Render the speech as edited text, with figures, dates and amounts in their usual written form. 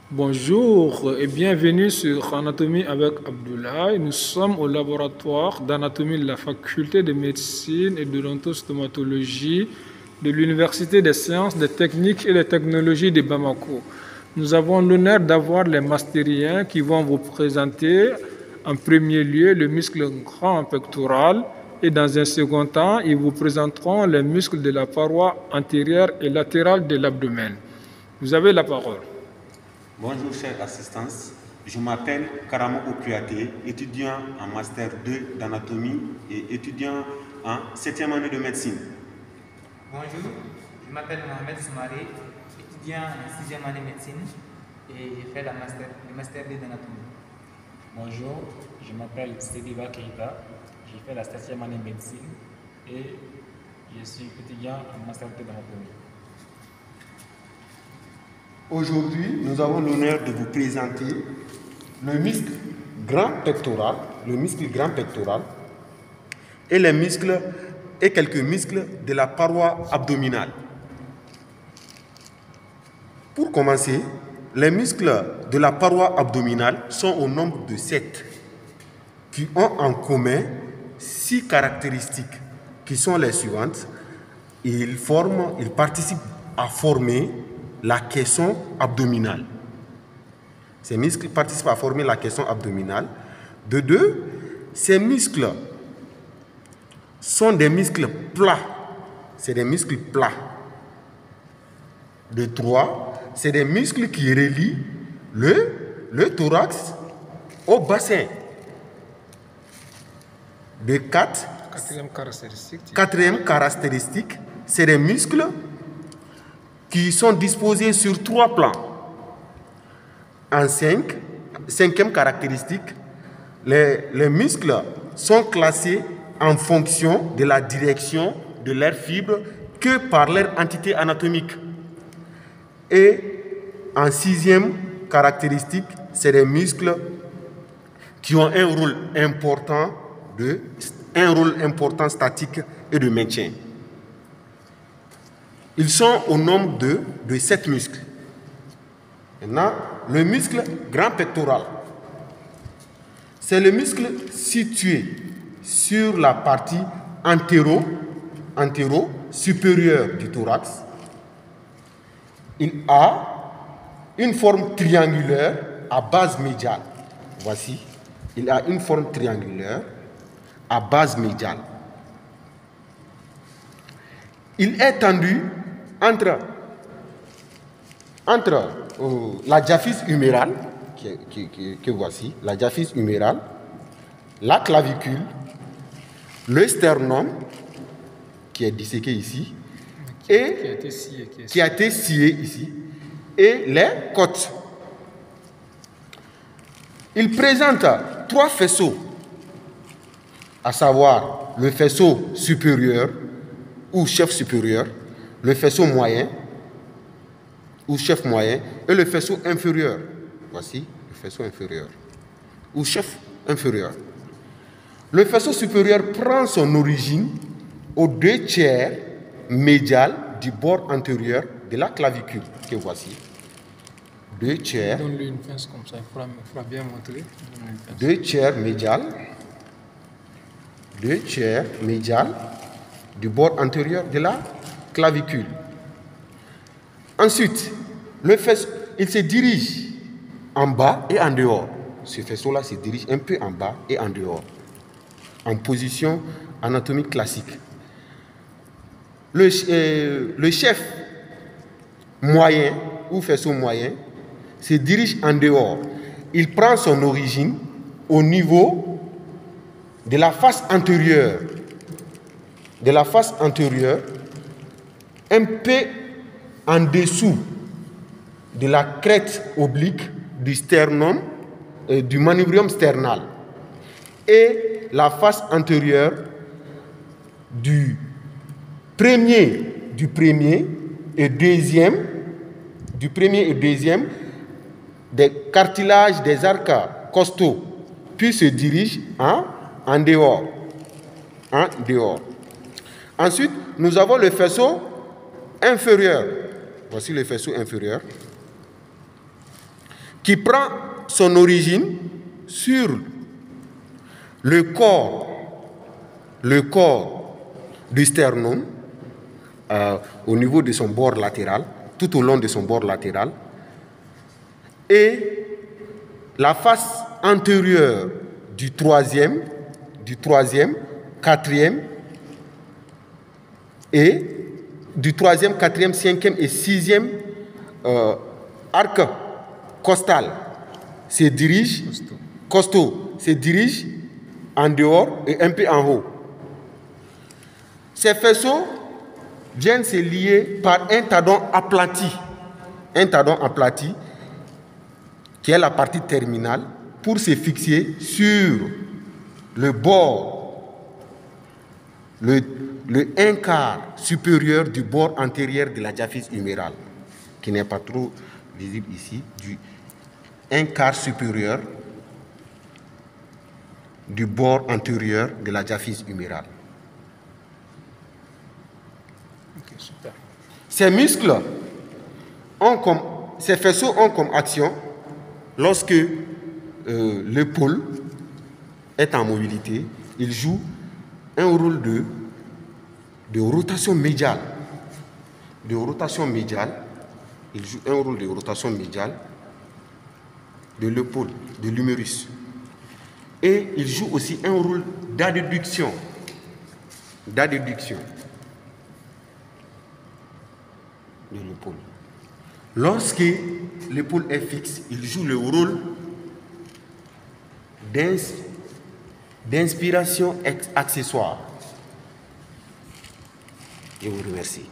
Bonjour et bienvenue sur Anatomie avec Abdoulaye. Nous sommes au laboratoire d'anatomie de la faculté de médecine et de l'odontostomatologie de l'Université des sciences, des techniques et des technologies de Bamako. Nous avons l'honneur d'avoir les mastériens qui vont vous présenter en premier lieu le muscle grand pectoral et dans un second temps, ils vous présenteront les muscles de la paroi antérieure et latérale de l'abdomen. Vous avez la parole. Bonjour chère assistance, je m'appelle Karamo Okuate, étudiant en Master 2 d'anatomie et étudiant en 7e année de médecine. Bonjour, je m'appelle Mohamed Soumaré, étudiant en 6e année de médecine et j'ai fait le Master 2 d'anatomie. Bonjour, je m'appelle Sediba Keita, j'ai fait la 7e année de médecine et je suis étudiant en Master 2 d'anatomie. Aujourd'hui, nous avons l'honneur de vous présenter le muscle grand pectoral, et les muscles et quelques muscles de la paroi abdominale. Pour commencer, les muscles de la paroi abdominale sont au nombre de 7 qui ont en commun 6 caractéristiques qui sont les suivantes. Ils participent à former la caisson abdominale. Ces muscles participent à former la caisson abdominale. De 2, ces muscles sont des muscles plats. C'est des muscles plats. De 3, c'est des muscles qui relient le thorax au bassin. De 4, quatrième caractéristique, c'est des muscles qui sont disposés sur 3 plans. En 5e caractéristique, les muscles sont classés en fonction de la direction de leurs fibres que par leur entité anatomique. Et en 6e caractéristique, c'est des muscles qui ont un rôle important statique et de maintien. Ils sont au nombre de 7 muscles. Maintenant, le muscle grand pectoral, c'est le muscle situé sur la partie antéro-supérieure du thorax. Il a une forme triangulaire à base médiale. Voici, il a une forme triangulaire à base médiale. Il est tendu entre la diaphyse humérale, que voici, la diaphyse humérale, la clavicule, le sternum, qui est disséqué ici, et qui a été scié ici, et les côtes. Il présente 3 faisceaux, à savoir le faisceau supérieur ou chef supérieur, le faisceau moyen ou chef moyen et le faisceau inférieur. Voici le faisceau inférieur ou chef inférieur. Le faisceau supérieur prend son origine aux 2 tiers médial du bord antérieur de la clavicule que voici. 2 tiers. Donne-lui une pince comme ça, il faudra bien montrer. 2 tiers médial. 2 tiers médial du bord antérieur de la clavicule. Ensuite, le faisceau, il se dirige en bas et en dehors. Ce faisceau-là se dirige un peu en bas et en dehors, en position anatomique classique. Le chef moyen ou faisceau moyen se dirige en dehors. Il prend son origine au niveau de la face antérieure. Un peu en dessous de la crête oblique du sternum, du manubrium sternal, et la face antérieure du premier et deuxième des cartilages des arcs costaux, puis se dirige en dehors. Ensuite, nous avons le faisceau inférieur. Voici le faisceau inférieur. qui prend son origine sur le corps du sternum, au niveau de son bord latéral, tout au long de son bord latéral, et la face antérieure du troisième, quatrième, et du troisième, quatrième, cinquième et sixième arc costal se dirige, costaud, se dirige en dehors et un peu en haut. Ces faisceaux viennent se lier par un tendon aplati qui est la partie terminale, pour se fixer sur le bord, le un quart supérieur du bord antérieur de la diaphyse humérale, qui n'est pas trop visible ici, du un quart supérieur du bord antérieur de la diaphyse humérale. Ok, super. Ces muscles ces faisceaux ont comme action, lorsque l'épaule est en mobilité, ils jouent un rôle de rotation médiale. Ils jouent un rôle de rotation médiale de l'épaule, de l'humérus. Et ils jouent aussi un rôle d'adduction. De l'épaule. Lorsque l'épaule est fixe, il joue le rôle d'inspiration accessoire. Je vous remercie.